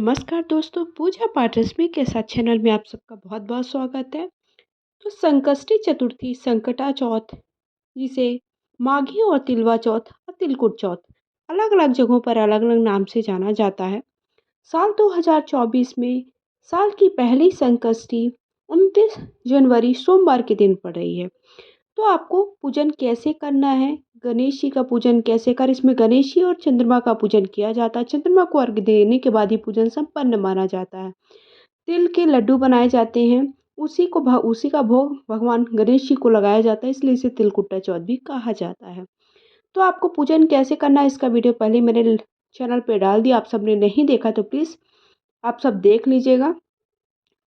नमस्कार दोस्तों, पूजा पाठ रश्मि के साथ चैनल में आप सबका बहुत बहुत स्वागत है। तो संकष्टी चतुर्थी, संकटा चौथ, जिसे माघी और तिलवा चौथ और तिलकुट चौथ अलग अलग जगहों पर अलग अलग नाम से जाना जाता है। साल 2024 में साल की पहली संकष्टी 29 जनवरी सोमवार के दिन पड़ रही है। तो आपको पूजन कैसे करना है, गणेश जी का पूजन कैसे कर, इसमें गणेश जी और चंद्रमा का पूजन किया जाता है। चंद्रमा को अर्घ्य देने के बाद ही पूजन संपन्न माना जाता है। तिल के लड्डू बनाए जाते हैं, उसी का भोग भगवान गणेश जी को लगाया जाता है, इसलिए इसे तिलकुट्टा चौथ भी कहा जाता है। तो आपको पूजन कैसे करना है, इसका वीडियो पहले मेरे चैनल पे डाल दिया, आप सबने नहीं देखा तो प्लीज़ आप सब देख लीजिएगा।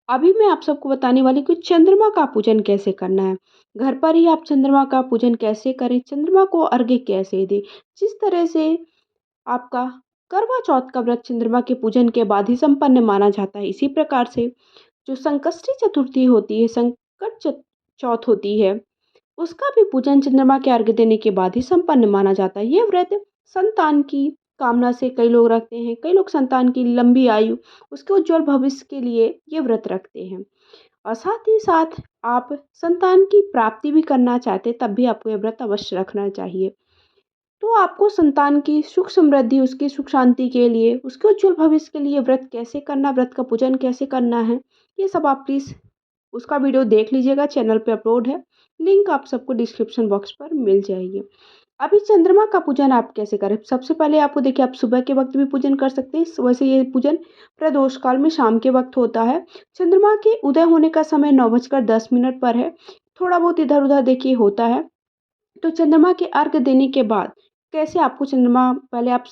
अभी मैं आप सबको बताने वाली हूँ कि चंद्रमा का पूजन कैसे करना है। घर पर ही आप चंद्रमा का पूजन कैसे करें, चंद्रमा को अर्घ्य कैसे दें। जिस तरह से आपका करवा चौथ का व्रत चंद्रमा के पूजन के बाद ही संपन्न माना जाता है, इसी प्रकार से जो संकष्टी चतुर्थी होती है, चौथ होती है, उसका भी पूजन चंद्रमा के अर्घ्य देने के बाद ही संपन्न माना जाता है। ये व्रत संतान की कामना से कई लोग रखते हैं, कई लोग संतान की लंबी आयु, उसके उज्जवल भविष्य के लिए ये व्रत रखते हैं। और साथ ही साथ आप संतान की प्राप्ति भी करना चाहते हैं, तब भी आपको ये व्रत अवश्य रखना चाहिए। तो आपको संतान की सुख समृद्धि, उसकी सुख शांति के लिए, उसके उज्जवल भविष्य के लिए व्रत कैसे करना, व्रत का पूजन कैसे करना है, ये सब आप प्लीज़ उसका वीडियो देख लीजिएगा, चैनल पे अपलोड है। लिंक आप सबको डिस्क्रिप्शन बॉक्स पर मिल जाएगी। अभी चंद्रमा का पूजन आप कैसे करें, सबसे पहले आपको देखिए, आप सुबह के वक्त भी पूजन कर सकते हैं। वैसे ये पूजन प्रदोष काल में शाम के वक्त होता है। चंद्रमा के उदय होने का समय 9:10 पर है। थोड़ा बहुत इधर उधर देखिए होता है। तो चंद्रमा के अर्घ्य देने के बाद कैसे आपको चंद्रमा, पहले आप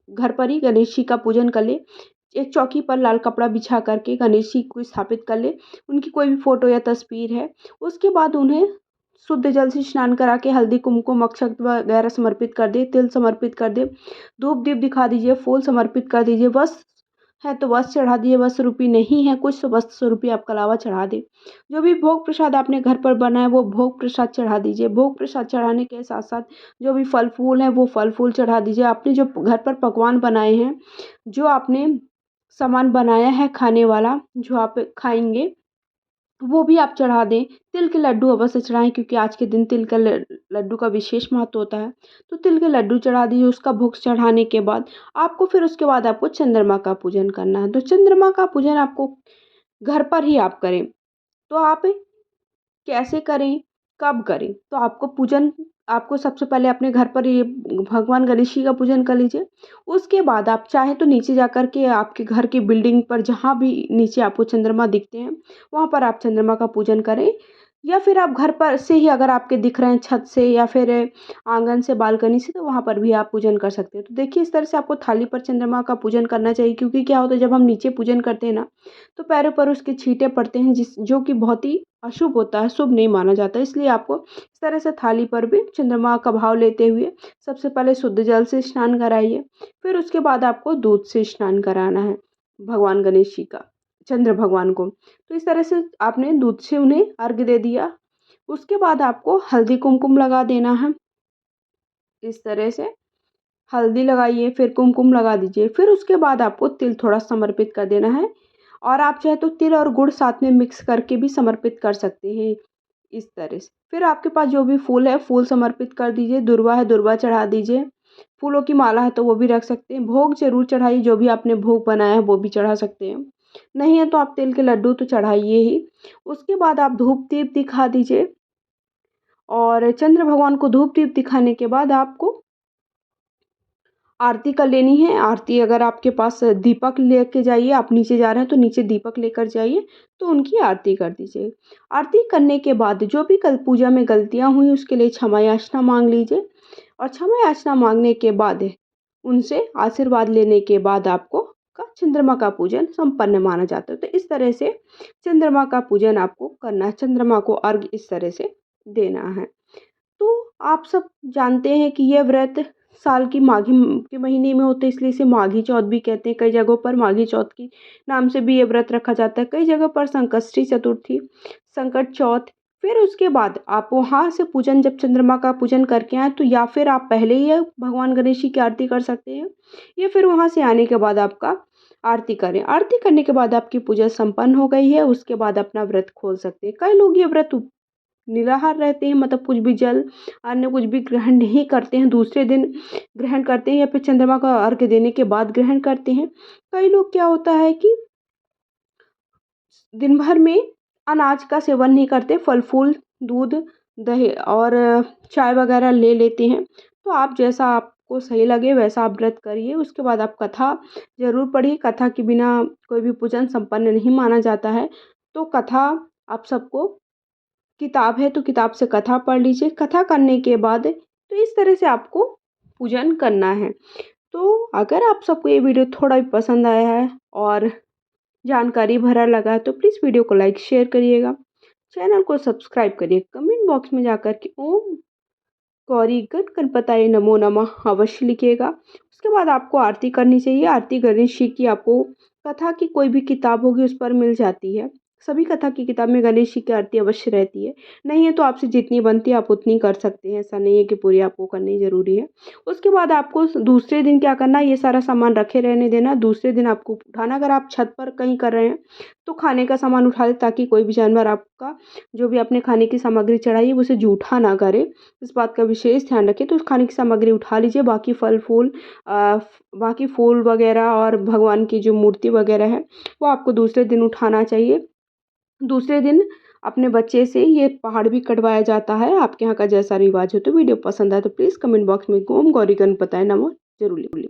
घर पर ही गणेश जी का पूजन कर ले। एक चौकी पर लाल कपड़ा बिछा करके गणेश जी को स्थापित कर ले, उनकी कोई भी फोटो या तस्वीर है। उसके बाद उन्हें शुद्ध जल से स्नान करा के हल्दी कुमकुम अक्षत वगैरह समर्पित कर दे, तिल समर्पित कर दे, धूप दीप दिखा दीजिए, फूल समर्पित कर दीजिए। वस्त्र है तो वस्त्र चढ़ा दीजिए, वस्त्र रूपी नहीं है कुछ तो वस्त्र स्वरूपी आप कलावा चढ़ा दे। जो भी भोग प्रसाद आपने घर पर बनाया वो भोग प्रसाद चढ़ा दीजिए। भोग प्रसाद चढ़ाने के साथ साथ जो भी फल फूल है वो फल फूल चढ़ा दीजिए। आपने जो घर पर पकवान बनाए हैं, जो आपने सामान बनाया है खाने वाला, जो आप खाएंगे, वो भी आप चढ़ा दें। तिल के लड्डू अवश्य चढ़ाएं, क्योंकि आज के दिन तिल का लड्डू का विशेष महत्व होता है। तो तिल के लड्डू चढ़ा दीजिए। उसका भोग चढ़ाने के बाद आपको फिर उसके बाद आपको चंद्रमा का पूजन करना है। तो चंद्रमा का पूजन आपको घर पर ही आप करें। तो आप कैसे करें, कब करें, तो आपको सबसे पहले अपने घर पर ये भगवान गणेश जी का पूजन कर लीजिए। उसके बाद आप चाहें तो नीचे जा कर के आपके घर की बिल्डिंग पर जहाँ भी नीचे आपको चंद्रमा दिखते हैं, वहाँ पर आप चंद्रमा का पूजन करें। या फिर आप घर पर से ही अगर आपके दिख रहे हैं छत से या फिर आंगन से, बालकनी से, तो वहाँ पर भी आप पूजन कर सकते हैं। तो देखिए, इस तरह से आपको थाली पर चंद्रमा का पूजन करना चाहिए, क्योंकि क्या होता है, जब हम नीचे पूजन करते हैं ना, तो पैरों पर उसके छींटे पड़ते हैं, जो कि बहुत ही अशुभ होता है, शुभ नहीं माना जाता। इसलिए आपको इस तरह से थाली पर भी चंद्रमा का भाव लेते हुए सबसे पहले शुद्ध जल से स्नान कराइए। फिर उसके बाद आपको दूध से स्नान कराना है भगवान गणेश जी का, चंद्र भगवान को। तो इस तरह से आपने दूध से उन्हें अर्घ्य दे दिया। उसके बाद आपको हल्दी कुमकुम लगा देना है। इस तरह से हल्दी लगाइए, फिर कुमकुम लगा दीजिए। फिर उसके बाद आपको तिल थोड़ा समर्पित कर देना है, और आप चाहे तो तिल और गुड़ साथ में मिक्स करके भी समर्पित कर सकते हैं, इस तरह से। फिर आपके पास जो भी फूल है, फूल समर्पित कर दीजिए। दुर्वा है, दुर्वा चढ़ा दीजिए। फूलों की माला है तो वो भी रख सकते हैं। भोग जरूर चढ़ाइए, जो भी आपने भोग बनाया है वो भी चढ़ा सकते हैं। नहीं है तो आप तिल के लड्डू तो चढ़ाइए ही। उसके बाद आप धूप दीप दिखा दीजिए, और चंद्र भगवान को धूप दीप दिखाने के बाद आपको आरती कर लेनी है। आरती अगर आपके पास दीपक लेके जाइए, आप नीचे जा रहे हैं तो नीचे दीपक लेकर जाइए, तो उनकी आरती कर दीजिए। आरती करने के बाद जो भी कल पूजा में गलतियां हुई उसके लिए क्षमा याचना मांग लीजिए, और क्षमा याचना मांगने के बाद उनसे आशीर्वाद लेने के बाद आपको चंद्रमा का पूजन संपन्न माना जाता है। तो इस तरह से चंद्रमा का पूजन आपको करना है, चंद्रमा को अर्घ्य इस तरह से देना है। तो आप सब जानते हैं कि यह व्रत साल की माघी के महीने में होते हैं, इसलिए इसे माघी चौथ भी कहते हैं। कई जगहों पर माघी चौथ की नाम से भी ये व्रत रखा जाता है। कई जगह पर संकष्टी चतुर्थी, संकट चौथ। फिर उसके बाद आप वहाँ से पूजन, जब चंद्रमा का पूजन करके आए, तो या फिर आप पहले ही भगवान गणेश जी की आरती कर सकते हैं, या फिर वहाँ से आने के बाद आपका आरती करें। आरती करने के बाद आपकी पूजा संपन्न हो गई है, उसके बाद अपना व्रत खोल सकते हैं। कई लोग ये व्रत निराहार रहते हैं, मतलब कुछ भी जल अन्य कुछ भी ग्रहण नहीं करते हैं, दूसरे दिन ग्रहण करते हैं या फिर चंद्रमा का अर्घ्य देने के बाद ग्रहण करते हैं। कई लोग क्या होता है कि दिन भर में अनाज का सेवन नहीं करते, फल फूल, दूध, दही और चाय वगैरह ले लेते हैं। तो आप जैसा आपको सही लगे वैसा आप व्रत करिए। उसके बाद आप कथा ज़रूर पढ़िए। कथा के बिना कोई भी पूजन संपन्न नहीं माना जाता है। तो कथा आप सबको, किताब है तो किताब से कथा पढ़ लीजिए। कथा करने के बाद तो इस तरह से आपको पूजन करना है। तो अगर आप सबको ये वीडियो थोड़ा भी पसंद आया है और जानकारी भरा लगा तो प्लीज़ वीडियो को लाइक शेयर करिएगा, चैनल को सब्सक्राइब करिए, कमेंट बॉक्स में जाकर के ओम गौरी गण गणपताय नमो नमः अवश्य लिखिएगा। उसके बाद आपको आरती करनी चाहिए। आरती गणेश जी की आपको कथा की कोई भी किताब होगी उस पर मिल जाती है। सभी कथा की किताब में गणेश जी की आरती अवश्य रहती है। नहीं है तो आपसे जितनी बनती है आप उतनी कर सकते हैं, ऐसा नहीं है कि पूरी आपको करनी ज़रूरी है। उसके बाद आपको दूसरे दिन क्या करना है, ये सारा सामान रखे रहने देना। दूसरे दिन आपको उठाना, अगर आप छत पर कहीं कर रहे हैं तो खाने का सामान उठा लें, ताकि कोई भी जानवर आपका जो भी आपने खाने की सामग्री चढ़ाई है उसे जूठा ना करे। इस बात का विशेष ध्यान रखें। तो उस खाने की सामग्री उठा लीजिए। बाकी फल फूल बाकी फूल वगैरह और भगवान की जो मूर्ति वगैरह है वो आपको दूसरे दिन उठाना चाहिए। दूसरे दिन अपने बच्चे से ये पहाड़ भी कटवाया जाता है। आपके यहाँ का जैसा रिवाज हो। तो वीडियो पसंद आए तो प्लीज़ कमेंट बॉक्स में ओम गौरी गणपताय नमः जरूर लिखिए।